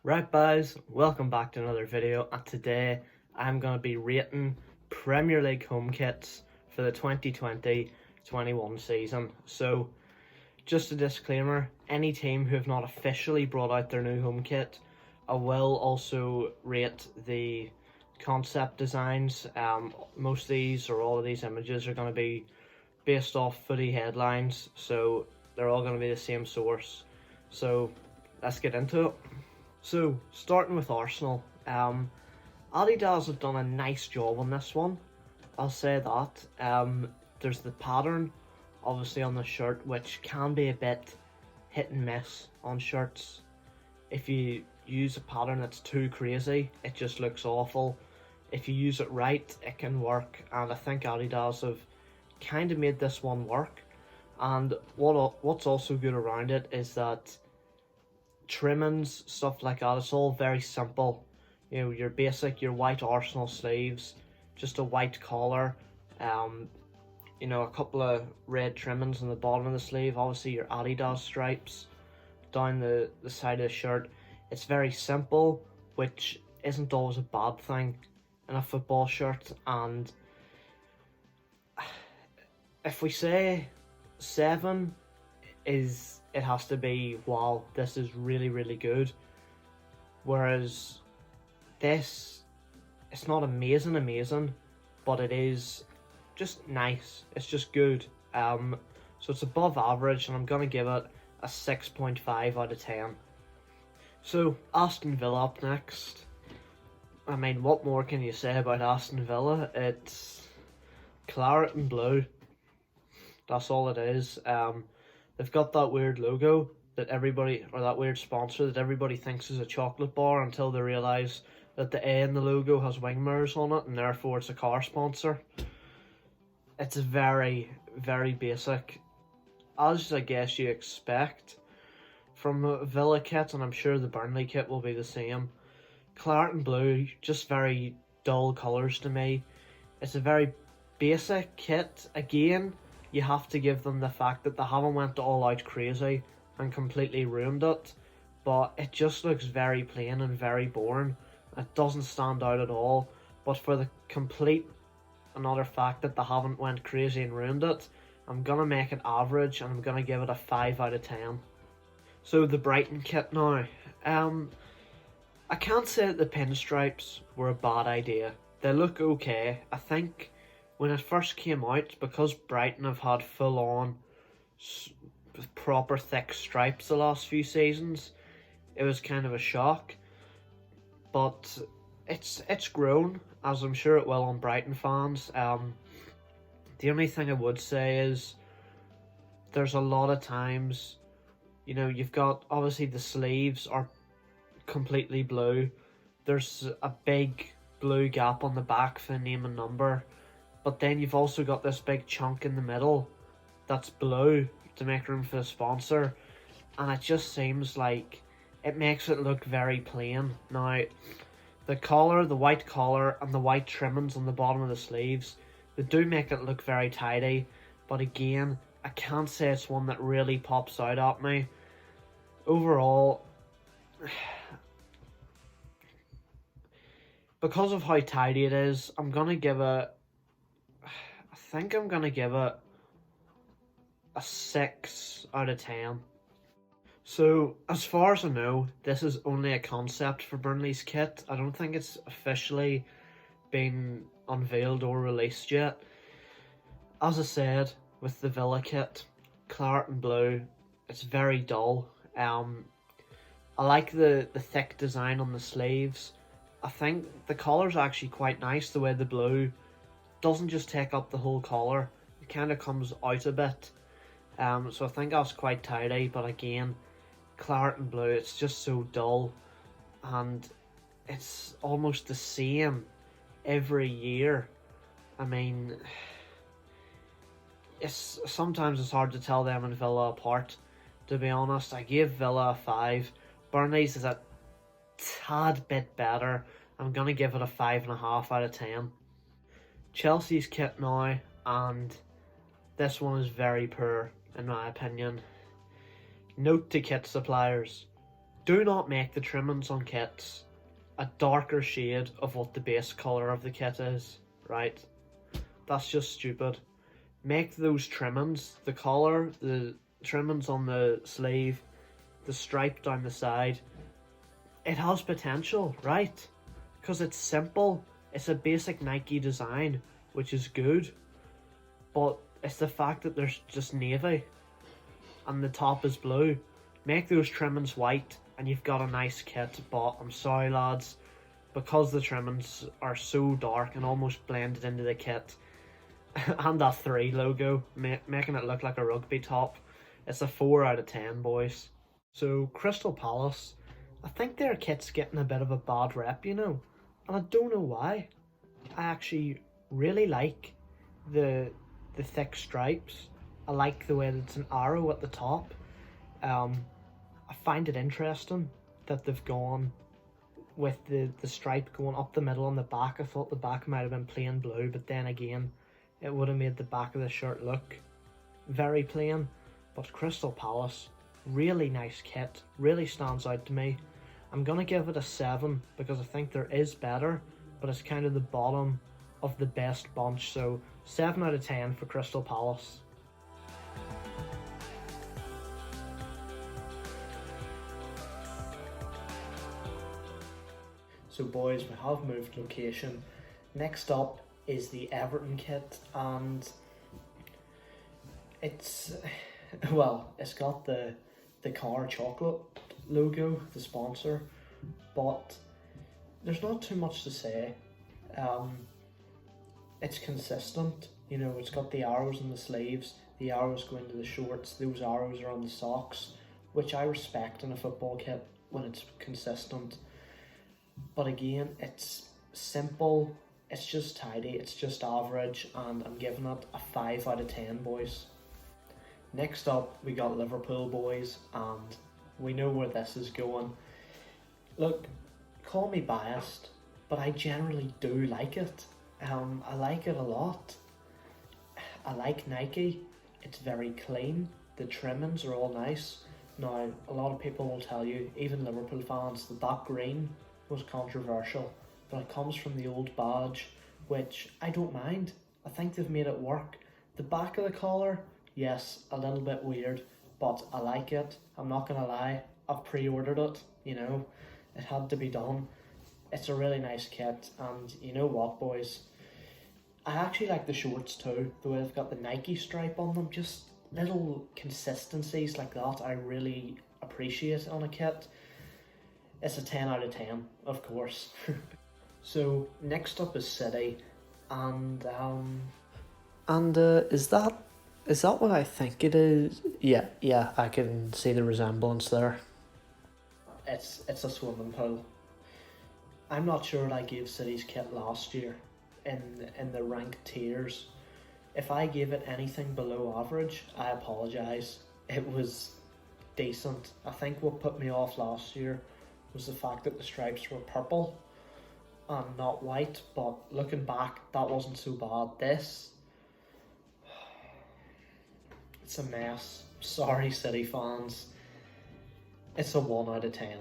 Right guys, welcome back to another video, and today I'm going to be rating Premier League home kits for the 2020-21 season. So just a disclaimer, any team who have not officially brought out their new home kit, I will also rate the concept designs. Most of these or all of these images are going to be based off footy headlines, so they're all going to be the same source. So let's get into it. So, starting with Arsenal, Adidas have done a nice job on this one. I'll say that. There's the pattern, obviously, on the shirt, which can be a bit hit and miss on shirts. If you use a pattern that's too crazy, it just looks awful. If you use it right, it can work, and I think Adidas have kind of made this one work. And what's also good around it is that trimmings, stuff like that, it's all very simple. You know, your basic, your white Arsenal sleeves, just a white collar, a couple of red trimmings on the bottom of the sleeve, obviously your Adidas stripes down the side of the shirt. It's very simple, which isn't always a bad thing in a football shirt. And if we say 7, it has to be, wow, this is really, really good. Whereas this, it's not amazing, but it is just nice. It's just good. So it's above average, and I'm gonna give it a 6.5 out of 10. So Aston Villa up next. I mean, what more can you say about Aston Villa? It's claret and blue. That's all it is. They've got that weird logo that everybody, or that weird sponsor that everybody thinks is a chocolate bar until they realise that the A in the logo has wing mirrors on it, and therefore it's a car sponsor. It's very, very basic, as I guess you expect from a Villa kit, and I'm sure the Burnley kit will be the same. Claret and blue, just very dull colours to me. It's a very basic kit. Again, you have to give them the fact that they haven't went all out crazy and completely ruined it, but it just looks very plain and very boring. It doesn't stand out at all. But for the complete another fact that they haven't went crazy and ruined it, I'm gonna make it average, and I'm gonna give it a 5 out of 10. So the Brighton kit now. I can't say that the pinstripes were a bad idea. They look okay. I think when it first came out, because Brighton have had full-on proper thick stripes the last few seasons, it was kind of a shock. But it's grown, as I'm sure it will on Brighton fans. The only thing I would say is there's a lot of times, you've got, obviously the sleeves are completely blue. There's a big blue gap on the back for the name and number. But then you've also got this big chunk in the middle that's blue to make room for the sponsor. And it just seems like it makes it look very plain. Now, the collar, the white collar, and the white trimmings on the bottom of the sleeves, they do make it look very tidy. But again, I can't say it's one that really pops out at me. Overall, because of how tidy it is, I'm going to give it a 6 out of 10. So, as far as I know, this is only a concept for Burnley's kit. I don't think it's officially been unveiled or released yet. As I said, with the Villa kit, claret and blue, it's very dull. I like the thick design on the sleeves. I think the collar's actually quite nice, the way the blue doesn't just take up the whole collar, it kind of comes out a bit. So I think that's quite tidy, but again, claret and blue, it's just so dull, and it's almost the same every year. I mean, sometimes it's hard to tell them and Villa apart, to be honest. I gave Villa a 5. Burnley's is a tad bit better. I'm gonna give it a 5.5 out of 10. Chelsea's kit now, and this one is very poor in my opinion. Note to kit suppliers: Do not make the trimmings on kits a darker shade of what the base colour of the kit is, right? That's just stupid. Make those trimmings, the collar, the trimmings on the sleeve, the stripe down the side, it has potential, right? Because it's simple, it's a basic Nike design, which is good, but it's the fact that there's just navy and the top is blue. Make those trimmings white and you've got a nice kit, but I'm sorry lads, because the trimmings are so dark and almost blended into the kit, and that 3 logo, making it look like a rugby top, it's a 4 out of 10, boys. So Crystal Palace, I think their kit's getting a bit of a bad rep, you know, and I don't know why. I actually really like the thick stripes. I like the way that it's an arrow at the top. I find it interesting that they've gone with the stripe going up the middle on the back. I thought the back might have been plain blue, but then again, it would have made the back of the shirt look very plain. But Crystal Palace, really nice kit, really stands out to me. I'm gonna give it a 7 because I think there is better, but it's kind of the bottom of the best bunch, so 7 out of 10 for Crystal Palace. So boys, we have moved location. Next up is the Everton kit, and it's, well, it's got the car chocolate logo, the sponsor, but there's not too much to say. It's consistent, you know, it's got the arrows in the sleeves, the arrows go into the shorts, those arrows are on the socks, which I respect in a football kit when it's consistent. But again, it's simple, it's just tidy, it's just average, and I'm giving it a 5 out of 10, boys. Next up, we got Liverpool, boys, and we know where this is going. Look, call me biased, but I generally do like it. I like it a lot. I like Nike, it's very clean, the trimmings are all nice. Now, a lot of people will tell you, even Liverpool fans, that green was controversial, but it comes from the old badge, which I don't mind. I think they've made it work. The back of the collar, yes, a little bit weird, but I like it. I'm not gonna lie, I've pre-ordered it, you know, it had to be done. It's a really nice kit, and you know what, boys, I actually like the shorts too, the way they've got the Nike stripe on them, just little consistencies like that I really appreciate on a kit. It's a 10 out of 10, of course. So next up is City, and is that what I think it is? Yeah, I can see the resemblance there. It's a swimming pool. I'm not sure what I gave City's kit last year in the ranked tiers. If I gave it anything below average, I apologise. It was decent. I think what put me off last year was the fact that the stripes were purple and not white, but looking back, that wasn't so bad. This, it's a mess. Sorry, City fans. It's a 1 out of 10.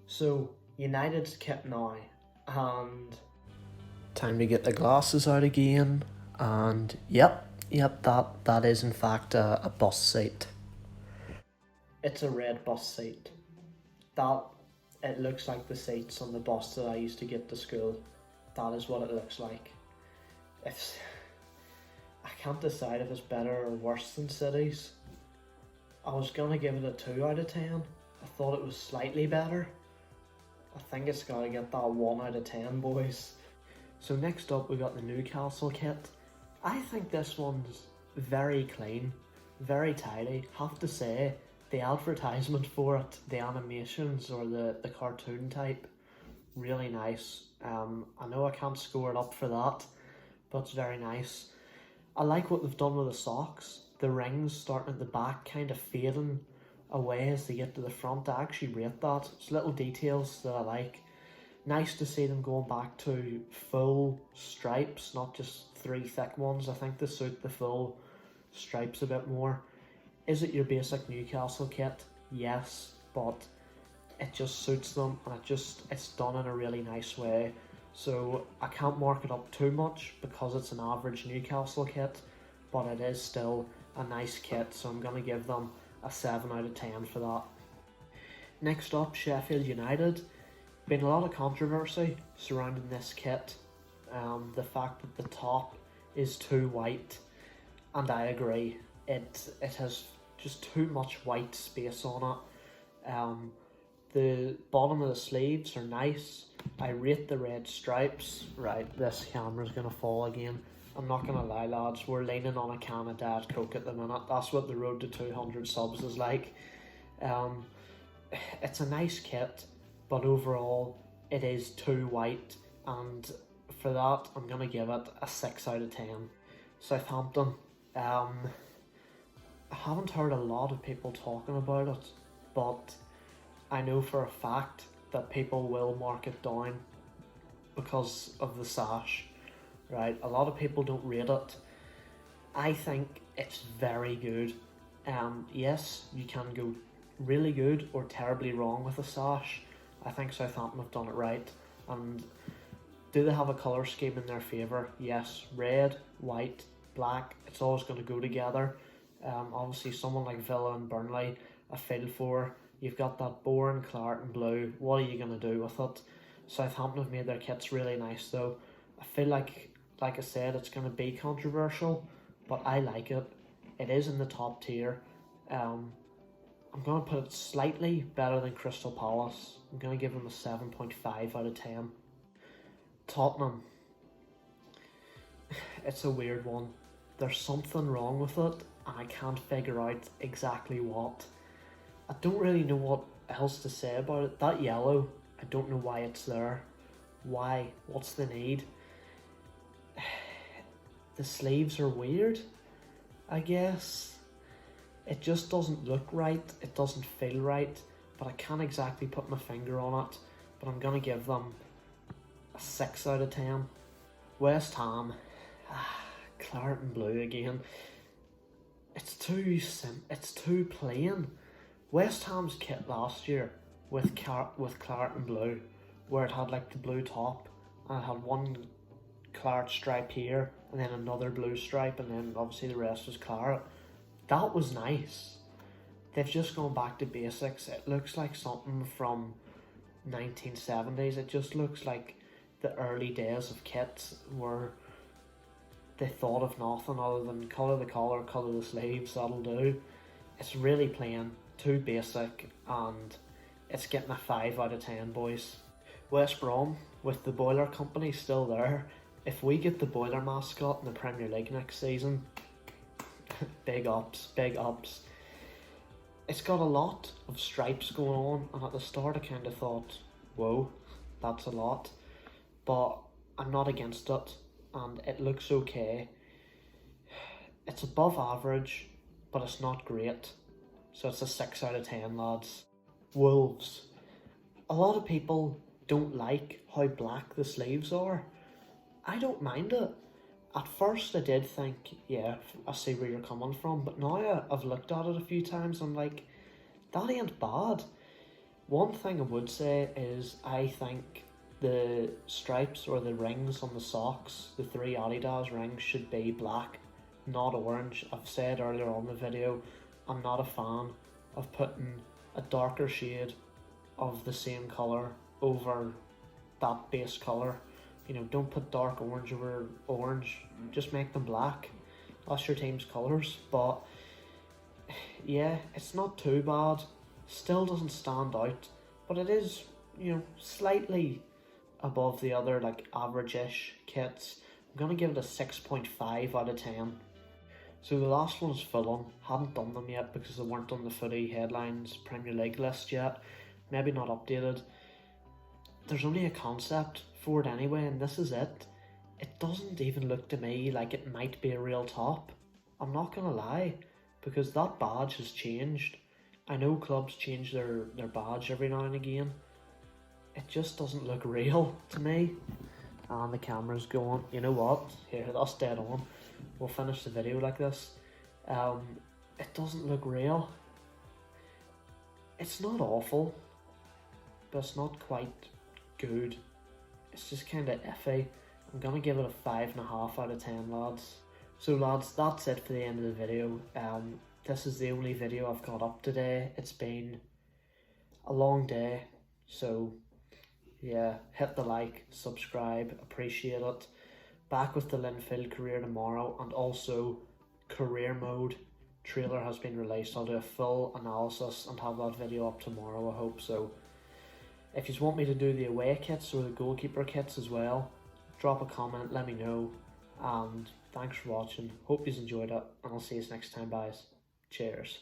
So, United's kit now, and time to get the glasses out again, and yep, that is in fact a bus seat. It's a red bus seat. It looks like the seats on the bus that I used to get to school. That is what it looks like. I can't decide if it's better or worse than City's. I was gonna give it a 2 out of 10. I thought it was slightly better. I think it's gotta get that 1 out of 10, boys. So next up we got the Newcastle kit. I think this one's very clean, very tidy. Have to say, the advertisement for it, the animations or the cartoon type, really nice. I know I can't score it up for that, but it's very nice. I like what they've done with the socks. The rings starting at the back kind of fading away as they get to the front. I actually rate that. It's little details that I like. Nice to see them going back to full stripes, not just 3 thick ones. I think they suit the full stripes a bit more. Is it your basic Newcastle kit? Yes, but it just suits them, and it's done in a really nice way. So I can't mark it up too much because it's an average Newcastle kit, but it is still a nice kit, so I'm going to give them a 7 out of 10 for that. Next up, Sheffield United. Been a lot of controversy surrounding this kit. The fact that the top is too white, and I agree. It has just too much white space on it. The bottom of the sleeves are nice. I rate the red stripes. Right, this camera's gonna fall again. I'm not gonna lie, lads, we're leaning on a can of Diet Coke at the minute. That's what the road to 200 subs is like. It's a nice kit, but overall it is too white, and for that I'm gonna give it a 6 out of 10. Southampton. I haven't heard a lot of people talking about it, but I know for a fact that people will mark it down because of the sash, right? A lot of people don't rate it. I think it's very good. Yes, you can go really good or terribly wrong with a sash. I think Southampton have done it right. And do they have a colour scheme in their favour? Yes, red, white, black, it's always going to go together. Obviously someone like Villa and Burnley, I feel for. You've got that boring claret and blue. What are you going to do with it? Southampton have made their kits really nice though. I feel like I said, it's going to be controversial, but I like it. It is in the top tier. I'm going to put it slightly better than Crystal Palace. I'm going to give them a 7.5 out of 10. Tottenham. It's a weird one. There's something wrong with it, and I can't figure out exactly what. I don't really know what else to say about it. That yellow, I don't know why it's there. Why? What's the need? The sleeves are weird, I guess. It just doesn't look right. It doesn't feel right, but I can't exactly put my finger on it. But I'm going to give them a 6 out of 10. West Ham. Claret and blue again. It's too plain. West Ham's kit last year with claret and blue, where it had like the blue top and it had one claret stripe here and then another blue stripe, and then obviously the rest was claret. That was nice. They've just gone back to basics. It looks like something from 1970s. It just looks like the early days of kits where they thought of nothing other than colour the collar, colour the sleeves, that'll do. It's really plain, too basic, and it's getting a 5 out of 10, boys. West Brom, with the Boiler Company still there, if we get the Boiler mascot in the Premier League next season, big ups, big ups. It's got a lot of stripes going on, and at the start I kind of thought, whoa, that's a lot, but I'm not against it, and it looks okay. It's above average, but it's not great, so it's a 6 out of 10, lads. Wolves. A lot of people don't like how black the sleeves are. I don't mind it. At first I did think, yeah, I see where you're coming from, but now I've looked at it a few times, I'm like, that ain't bad. One thing I would say is I think the stripes or the rings on the socks, the 3 Adidas rings, should be black, not orange. I've said earlier on the video, I'm not a fan of putting a darker shade of the same colour over that base colour. You know, don't put dark orange over orange, just make them black. That's your team's colours. But yeah, it's not too bad. Still doesn't stand out, but it is, you know, slightly above the other like average-ish kits. I'm gonna give it a 6.5 out of 10. So the last one is Fulham. Haven't done them yet because they weren't on the Footy Headlines Premier League list yet. Maybe not updated. There's only a concept for it anyway, and this is it. It doesn't even look to me like it might be a real top. I'm not gonna lie, because that badge has changed. I know clubs change their badge every now and again. It just doesn't look real to me. And the camera's going, you know what, here, that's dead on. We'll finish the video like this. It doesn't look real. It's not awful. but it's not quite good. It's just kind of iffy. I'm gonna give it a 5.5 out of 10, lads. So lads, that's it for the end of the video. This is the only video I've got up today. It's been a long day, so yeah, hit the like, subscribe, appreciate it. Back with the Linfield career tomorrow, and also career mode trailer has been released. I'll do a full analysis and have that video up tomorrow, I hope. So if you want me to do the away kits or the goalkeeper kits as well, drop a comment, let me know, and thanks for watching. Hope you enjoyed it, and I'll see you next time, guys. Cheers.